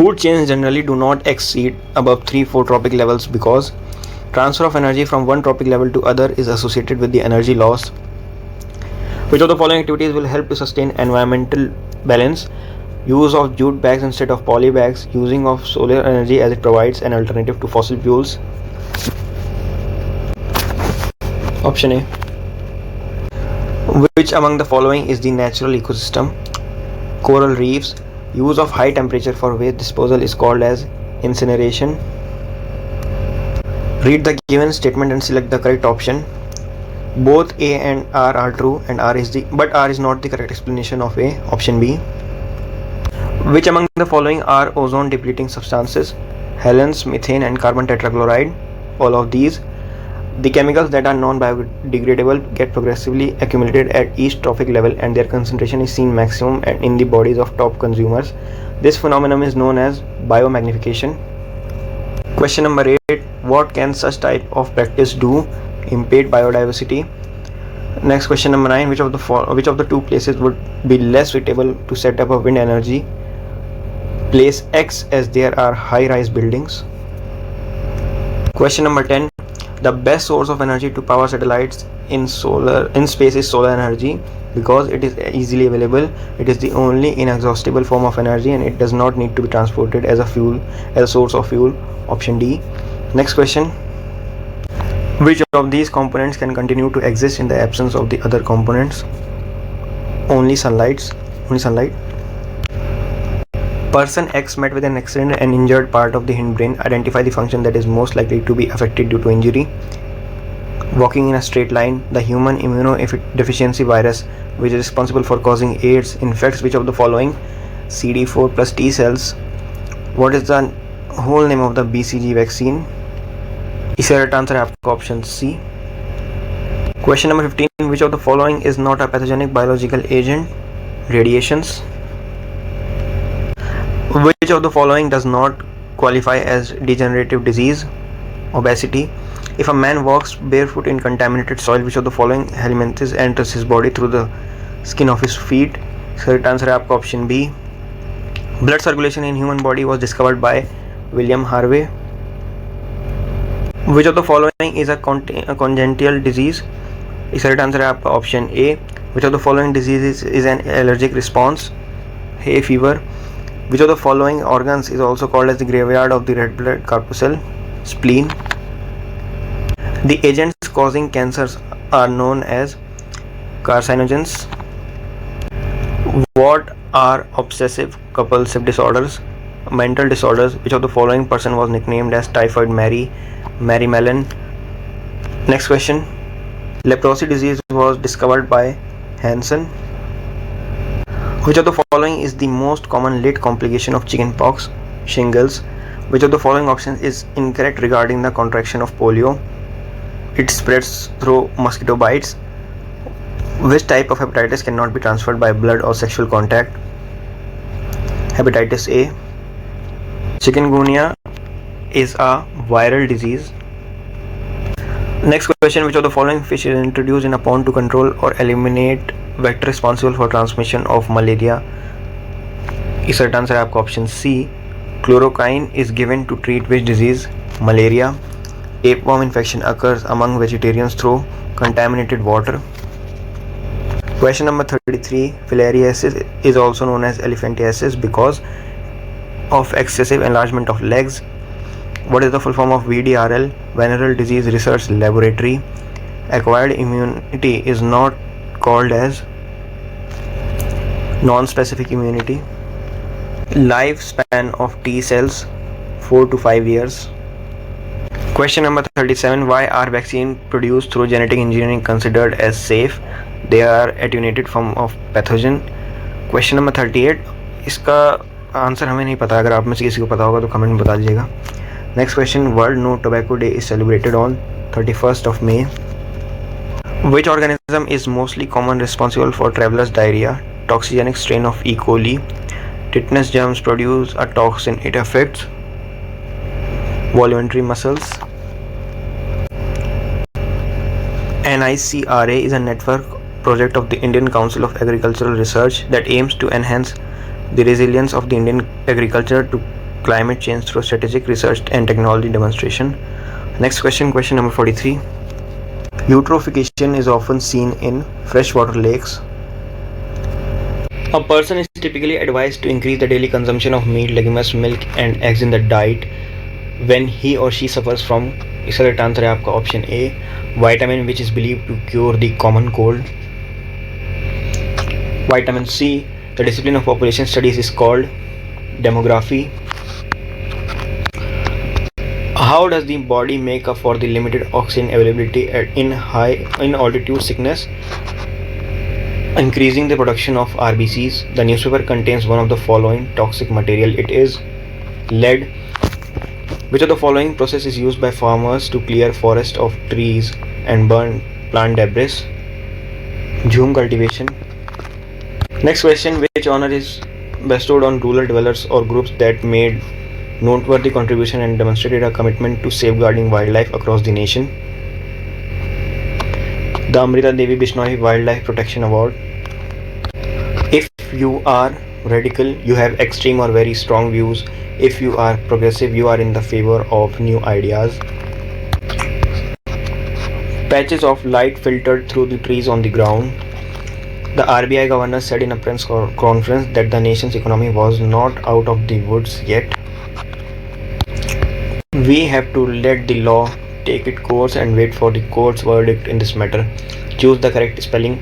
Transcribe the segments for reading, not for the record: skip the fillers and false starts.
Food chains generally do not exceed above 3-4 tropic levels because transfer of energy from one tropic level to other is associated with the energy loss. Which of the following activities will help to sustain environmental balance? Use of jute bags instead of poly bags, using of solar energy as it provides an alternative to fossil fuels. Option A. Which among the following is the natural ecosystem? Coral reefs. Use of high temperature for waste disposal is called as incineration. Read the given statement and select the correct option. Both A and R are true, and R is not the correct explanation of A. Option B. Which among the following are ozone depleting substances? Halons, methane, and carbon tetrachloride. All of these. The chemicals that are non-biodegradable get progressively accumulated at each trophic level, and their concentration is seen maximum in the bodies of top consumers. This phenomenon is known as biomagnification. Question number 8. What can such type of practice do? Impede biodiversity. Next, question number 9. Which of the two places would be less suitable to set up a wind energy? Place X, as there are high-rise buildings. Question number 10. The best source of energy to power satellites in space is solar energy because it is easily available. It is the only inexhaustible form of energy, and it does not need to be transported as a source of fuel. Option D. Next question. Which of these components can continue to exist in the absence of the other components? Only sunlight. Person X met with an accident and injured part of the hindbrain. Identify the function that is most likely to be affected due to injury. Walking in a straight line. The human immunodeficiency virus, which is responsible for causing AIDS, infects which of the following? CD4 plus T cells. What is the whole name of the BCG vaccine? इसका right answer है आपका option C. Question number 15. Which of the following is not a pathogenic biological agent? Radiations. Which of the following does not qualify as degenerative disease? Obesity. If a man walks barefoot in contaminated soil, which of the following helminths enters his body through the skin of his feet? Correct answer है आपका option B. Blood circulation in human body was discovered by William Harvey. Which of the following is a congenital disease? इसका correct answer है आपका option A. Which of the following diseases is an allergic response? Hay fever. Which of the following organs is also called as the graveyard of the red blood corpuscle? Spleen. The agents causing cancers are known as carcinogens. What are obsessive compulsive disorders? Mental disorders. Which of the following person was nicknamed as Typhoid Mary Mellon? Next question. Leprosy disease was discovered by Hansen. Which of the following is the most common late complication of chickenpox? Shingles. Which of the following option is incorrect regarding the contraction of polio? It spreads through mosquito bites. Which type of hepatitis cannot be transferred by blood or sexual contact? Hepatitis A. Chikungunya is a viral disease. Next question. Which of the following fish is introduced in a pond to control or eliminate vector responsible for transmission of malaria? इसका right answer है आपका option C. Chloroquine is given to treat which disease? Malaria. Tapeworm infection occurs among vegetarians through contaminated water. Question number 33. Filariasis is also known as elephantiasis because of excessive enlargement of legs. What is the full form of VDRL? Venereal Disease Research Laboratory. Acquired immunity is not called as non-specific immunity. Lifespan of T cells 4 to 5 years. Question number 37. Why are vaccines produced through genetic engineering considered as safe? They are attenuated form of pathogen. Question number 38. इसका answer हमें नहीं पता. अगर आप में से किसी को पता होगा तो कमेंट में बता दीजिएगा. Next question. World No Tobacco Day is celebrated on 31st of May. Which organism is mostly common responsible for travelers' diarrhea? Toxigenic strain of E. coli. Tetanus germs produce a toxin. It affects voluntary muscles. NICRA is a network project of the Indian Council of Agricultural Research that aims to enhance the resilience of the Indian agriculture to climate change through strategic research and technology demonstration. Next question, question number 43. Eutrophication is often seen in freshwater lakes. A person is typically advised to increase the daily consumption of meat, legumes, milk and eggs in the diet when he or she suffers from, इसका correct answer है आपका option A, vitamin which is believe to cure the common cold. Vitamin C, the discipline of population studies is called demography. How does the body make up for the limited oxygen availability in altitude sickness? Increasing the production of RBCs. The newspaper contains one of the following toxic material. It is lead. Which of the following process is used by farmers to clear forest of trees and burn plant debris? Jhum cultivation. Next question, which honor is bestowed on rural dwellers or groups that made noteworthy contribution and demonstrated a commitment to safeguarding wildlife across the nation? The Amrita Devi Bishnoi Wildlife Protection Award. If you are radical, you have extreme or very strong views. If you are progressive, you are in the favor of new ideas. Patches of light filtered through the trees on the ground. The RBI governor said in a press conference that the nation's economy was not out of the woods yet. We have to let the law take its course and wait for the court's verdict in this matter. Choose the correct spelling.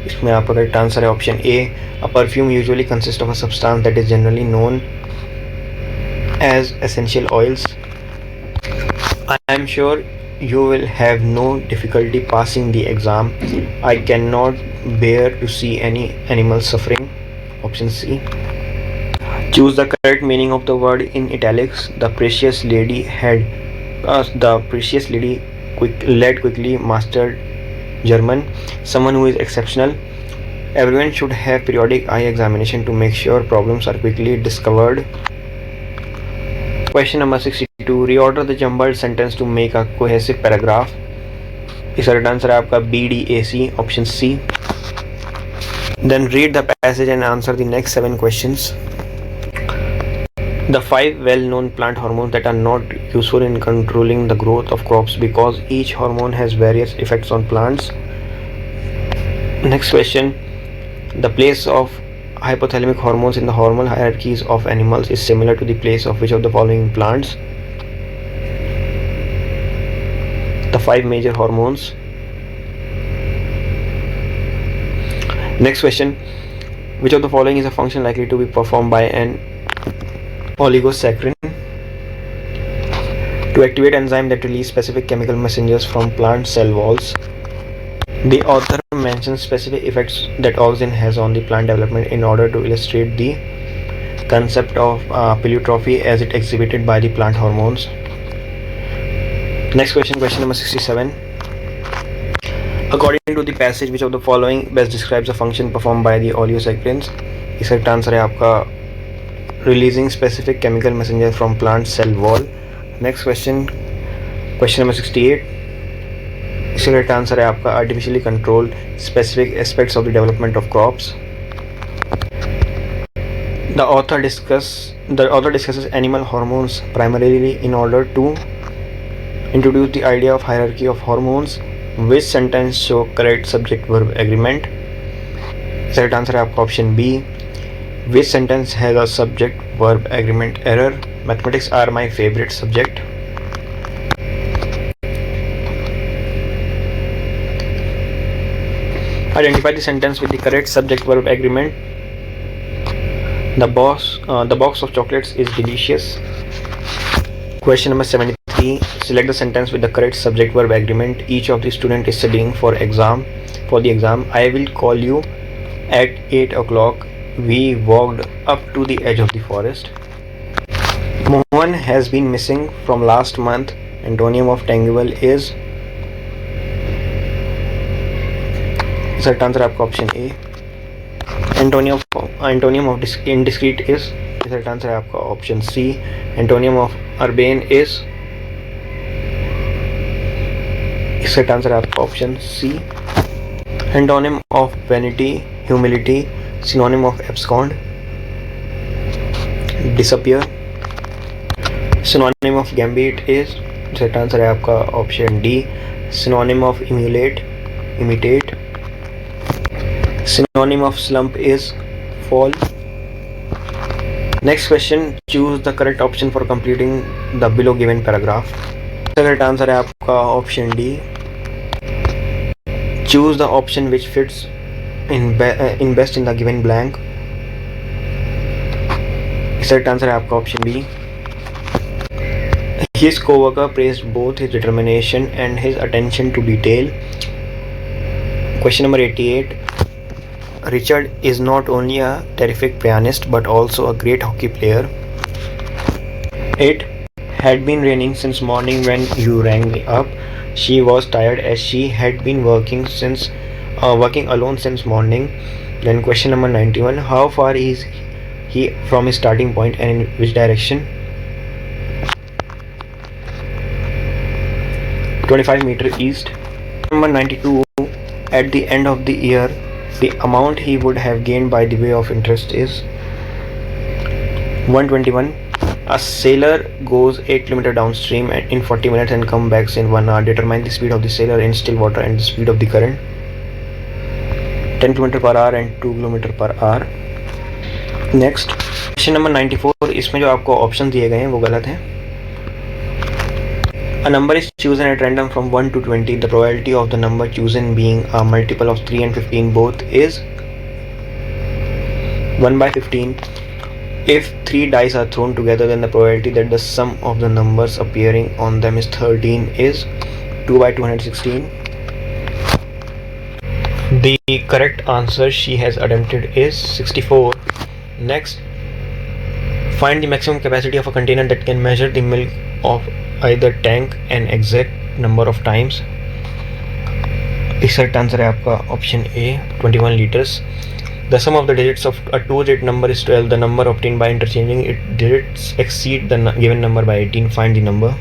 इसमें आपका correct answer है option A. A perfume usually consists of a substance that is generally known as essential oils. I am sure you will have no difficulty passing the exam. I cannot bear to see any animal suffering. Option C. Choose the correct meaning of the word in italics. The precious lady led quickly mastered German. Someone who is exceptional. Everyone should have periodic eye examination to make sure problems are quickly discovered. Question number 62. Reorder the jumbled sentence to make a cohesive paragraph. इसका right answer है आपका BDAC, option C. Then read the passage and answer the next 7 questions. The 5 well-known plant hormones that are not useful in controlling the growth of crops because each hormone has various effects on plants. Next question. The place of hypothalamic hormones in the hormonal hierarchies of animals is similar to the place of which of the following plants? The 5 major hormones. Next question. Which of the following is a function likely to be performed by an oligosaccharin? To activate enzyme that release specific chemical messengers from plant cell walls. The author mentions specific effects that oxygen has on the plant development in order to illustrate the concept of pleiotropy as it exhibited by the plant hormones. Next question, question number 67. According to the passage, which of the following best describes the function performed by the oligosaccharides? इसका correct answer है आपका releasing specific chemical messenger from plant cell wall. Next question, question number 68. इसका correct answer है आपका artificially control specific aspects of the development of crops. The author discusses animal hormones primarily in order to introduce the idea of hierarchy of hormones. Which sentence show correct subject verb agreement? Correct answer है आपका option B. Which sentence has a subject verb agreement error? Mathematics are my favorite subject. Identify the sentence with the correct subject verb agreement. The box of chocolates is delicious. Question number 73. Select the sentence with the correct subject verb agreement. Each of the student is studying for the exam. I will call you at 8 o'clock. We walked up to the edge of the forest. Mohan has been missing from last month. Antonym of tangible is. Correct answer आपका option A. Antonym of indiscreet is. Correct answer है आपका option C. Antonym of urbane is. Correct answer है आपका option C. Antonym of vanity, humility. Synonym of abscond, disappear. Synonym of gambit is, right answer है आपका option D, synonym of emulate, imitate. Synonym of slump is fall. Next question, choose the correct option for completing the below given paragraph. Correct answer है आपका option D. Choose the option which fits in best in the given blank. Correct answer है आपका option B. His co-worker praised both his determination and his attention to detail. Question number 88. Richard is not only a terrific pianist but also a great hockey player. It had been raining since morning when you rang me up. She was tired as she had been working alone since morning. Then question number 91. How far is he from his starting point and in which direction? 25 meters east. Number 92. At the end of the year, the amount he would have gained by the way of interest is 121. A sailor goes 8 km downstream in 40 minutes and comes back in 1 hour. Determine the speed of the sailor in still water and the speed of the current. 10 km per hour and 2 km per hour. Next, question number 94. इसमें जो आपको option दिए गए हैं वो गलत हैं. A number is chosen at random from 1 to 20. The probability of the number chosen being a multiple of 3 and 15 both is 1 by 15. If 3 dice are thrown together, then the probability that the sum of the numbers appearing on them is 13 is 2 by 216. The correct answer she has attempted is 64. Next, find the maximum capacity of a container that can measure the milk of either tank and exact number of times. Correct answer है आपका option A, 21 liters. The sum of the digits of a 2-digit number is 12. The number obtained by interchanging its digits exceed the given number by 18. Find the number.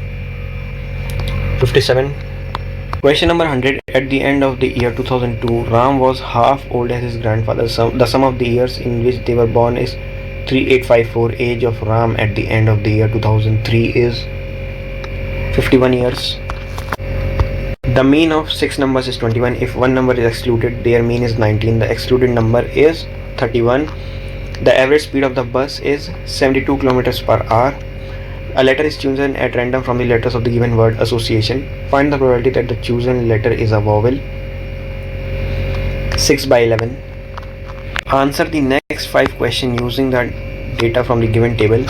57. Question number 100. At the end of the year 2002, Ram was half old as his grandfather. The sum of the years in which they were born is 3854. Age of Ram at the end of the year 2003 is 51 years. The mean of 6 numbers is 21. If one number is excluded, their mean is 19. The excluded number is 31. The average speed of the bus is 72 km per hour. A letter is chosen at random from the letters of the given word association. Find the probability that the chosen letter is a vowel. 6 by 11. Answer the next 5 questions using the data from the given table.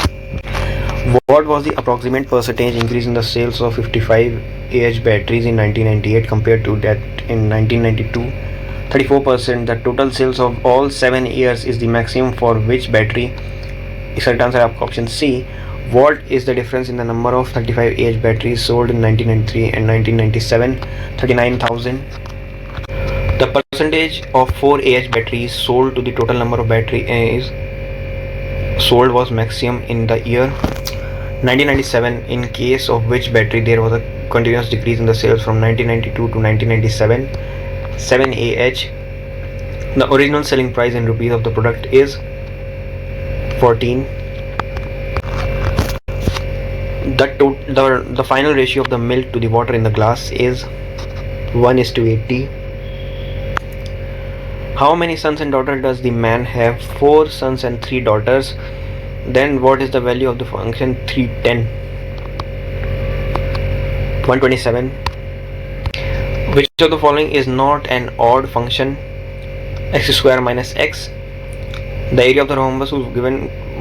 What was the approximate percentage increase in the sales of 55 Ah batteries in 1998 compared to that in 1992? 34%. The total sales of all 7 years is the maximum for which battery? Correct answer है आपका option C. What is the difference in the number of 35 Ah batteries sold in 1993 and 1997? 39,000. The percentage of 4 Ah batteries sold to the total number of batteries sold was maximum in the year 1997, in case of which battery there was a continuous decrease in the sales from 1992 to 1997. 7 Ah. The original selling price in rupees of the product is 14. The final ratio of the milk to the water in the glass is 1:80. How many sons and daughters does the man have? 4 sons and 3 daughters. Then what is the value of the function 310? 127. Which of the following is not an odd function? X square minus x. The area of the rhombus whose given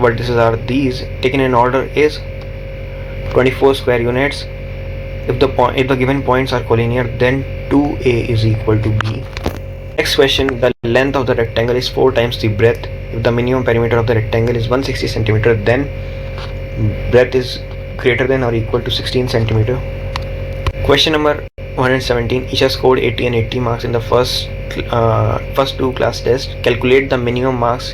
vertices are these taken in order is 24 square units. If the given points are collinear, then 2a is equal to b. Next question, the length of the rectangle is 4 times the breadth. If the minimum perimeter of the rectangle is 160 cm, then breadth is greater than or equal to 16 cm. Question number 117. Each has scored 80 and 80 marks in the first 2 class tests. Calculate the minimum marks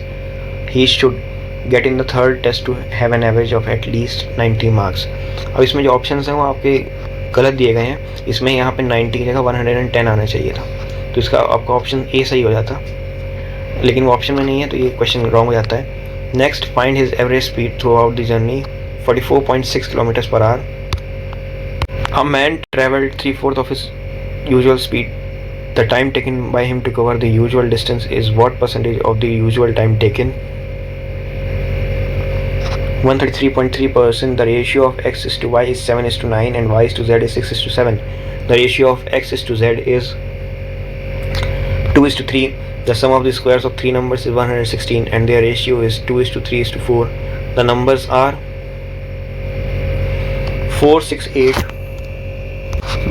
he should get in the third test to have an average of at least 90 marks. अब इसमें जो options हैं वो आपके गलत दिए गए हैं. इसमें यहाँ पे 90 की जगह 110 आना चाहिए था, तो इसका आपका ऑप्शन ए सही हो जाता, लेकिन वो ऑप्शन में नहीं है तो ये क्वेश्चन रॉन्ग हो जाता है. Next, find his average speed through out the journey 44.6 kilometers per hour. A man traveled 3/4 of his usual speed. The time taken by him to cover the usual distance is what percentage of the usual time taken? 133.3%. The ratio of x is to y is 7 is to 9 and y is to z is 6 is to 7. The ratio of x is to z is 2 is to 3. The sum of the squares of three numbers is 116 and their ratio is 2 is to 3 is to 4. The numbers are 4, 6, 8.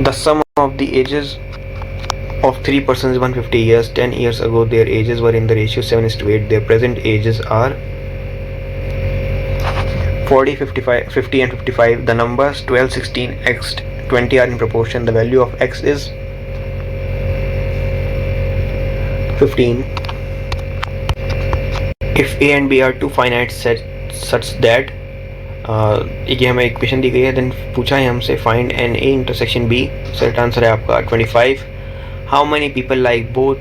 The sum of the ages of three persons is 150 years. 10 years ago their ages were in the ratio 7 is to 8. Their present ages are 40, 55, 50 and 55. The numbers 12, 16, x 20 are in proportion. The value of x is 15. If a and b are two finite sets such that ये हमें equation दी गई है, then पूछा है हमसे find n A intersection B. Sir answer है आपका 25. How many people like both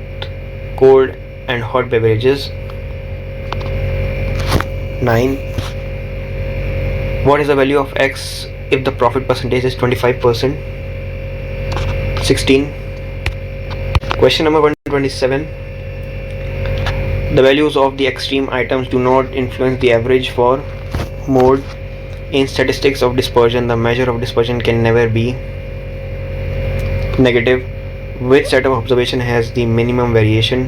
cold and hot beverages? 9. What is the value of x if the profit percentage is 25%? 16. Question number 127. The values of the extreme items do not influence the average for mode. In statistics of dispersion, the measure of dispersion can never be negative. Which set of observation has the minimum variation?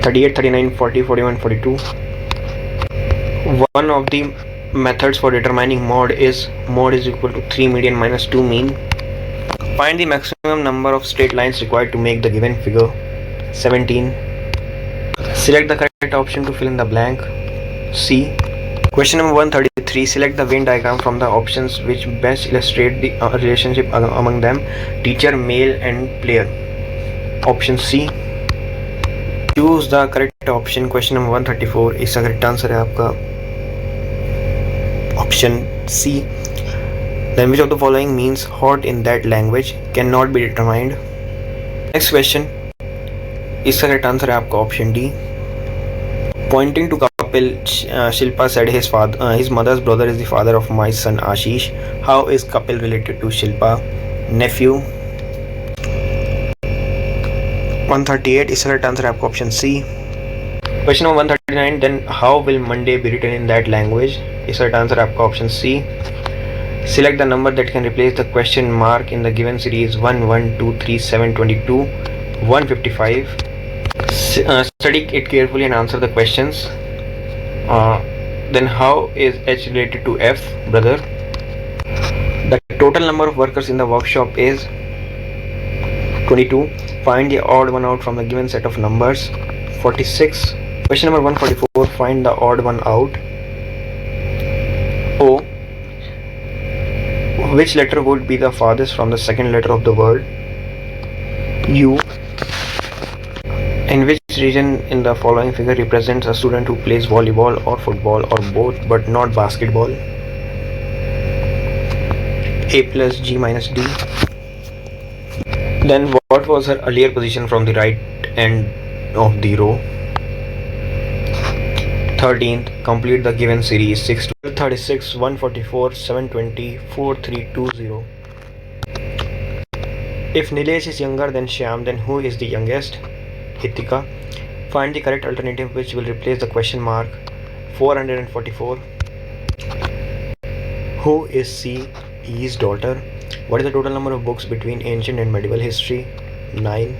38, 39, 40, 41, 42. One of the methods for determining mode is equal to 3 median minus 2 mean. Find the maximum number of straight lines required to make the given figure. 17. Select the correct option to fill in the blank. C. Question number 133. Select the Venn diagram from the options which best illustrate the relationship among them, teacher, male and player. Option C. Choose the correct option. Question number 134. इसका correct answer है आपका option C. Then which of the following means hot in that language? Cannot be determined. Next question. इसका correct answer है आपका option D. Pointing to couple, Shilpa said his mother's brother is the father of my son Ashish. How is Kapil related to Shilpa? Nephew. 138. इसका correct answer है आपका option C. Question number 139. Then how will Monday be written in that language? इसका correct answer है आपका option C. Select the number that can replace the question mark in the given series 1, 1, 2, 3, 7, 22, 155. Study it carefully and answer the questions. Then how is H related to F, brother? The total number of workers in the workshop is 22. Find the odd one out from the given set of numbers. 46. Question number 144. Find the odd one out. O. Which letter would be the farthest from the second letter of the word? U. In which region in the following figure represents a student who plays volleyball or football or both but not basketball? A plus G minus D. Then what was her earlier position from the right end of the row? 13th. Complete the given series 6, 36, 144, 720, 4320. If Nilesh is younger than Shyam, then who is the youngest? Hitika. Find the correct alternative which will replace the question mark. 444. Who is C.E.'s daughter? What is the total number of books between ancient and medieval history? 9.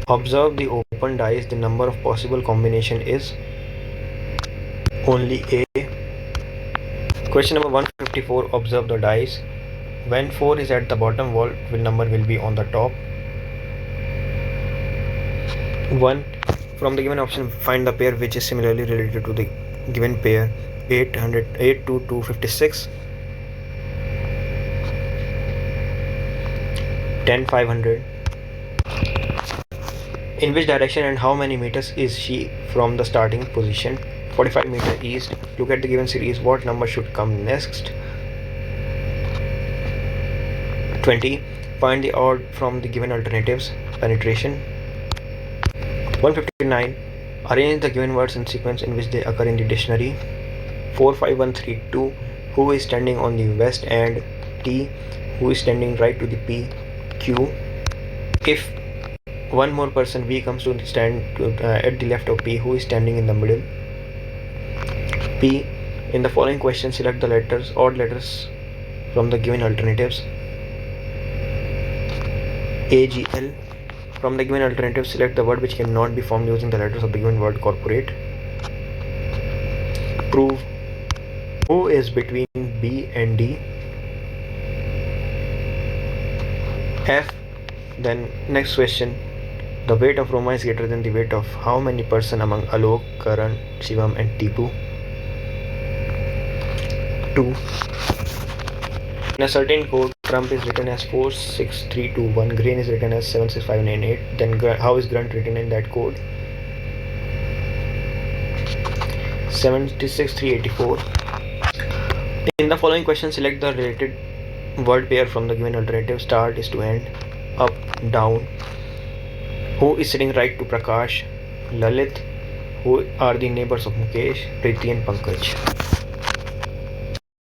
Observe the open dice. The number of possible combination is only A. Question number 154. Observe the dice. When 4 is at the bottom, what number will be on the top? 1. From the given option, find the pair which is similarly related to the given pair. 800, 8 to 256, 10, 500. In which direction and how many meters is she from the starting position? 45 meters east. Look at the given series. What number should come next? 20. Find the odd from the given alternatives. Penetration. 159. Arrange the given words in sequence in which they occur in the dictionary. 45132, who is standing on the west, and T, who is standing right to the P, Q. If one more person V comes to stand at the left of P, who is standing in the middle, P. In the following question, select the letters, odd letters from the given alternatives. A, G, L. From the given alternatives, select the word which cannot be formed using the letters of the given word. Corporate. Prove who is between B and D. F. Then next question, the weight of Roma is greater than the weight of how many person among Alok, Karan, Shivam and Tipu? 2. In a certain code, Trump is written as 46321, Grain is written as 76598. Then how is Grunt written in that code? 76384. In the following question, select the related word pair from the given alternative. Start is to end, up, down. Who is sitting right to Prakash? Lalit. Who are the neighbors of Mukesh? Preeti and Pankaj.